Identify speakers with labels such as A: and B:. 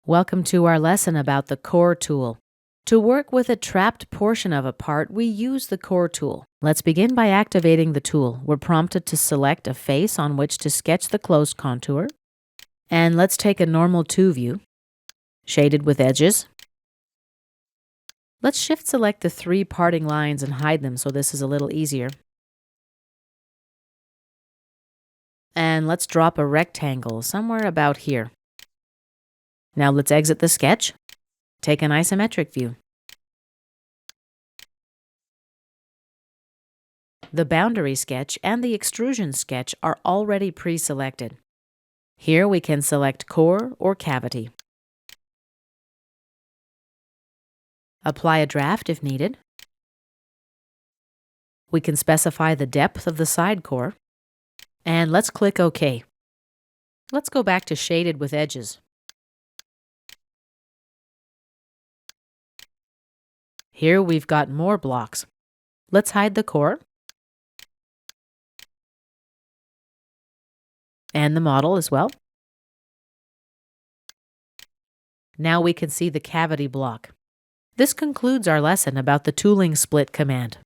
A: Welcome to our lesson about the Core tool. To work with a trapped portion of a part, we use the Core tool. Let's begin by activating the tool. We're prompted to select a face on which to sketch the closed contour. And let's take a normal 2 view, shaded with edges. Let's shift select the 3 parting lines and hide them so this is a little easier. And let's drop a rectangle somewhere about here. Now let's exit the sketch. Take an isometric view. The boundary sketch and the extrusion sketch are already pre-selected. Here we can select core or cavity. Apply a draft if needed. We can specify the depth of the side core. And let's click OK. Let's go back to shaded with edges. Here we've got more blocks. Let's hide the core and the model as well. Now we can see the cavity block. This concludes our lesson about the tooling split command.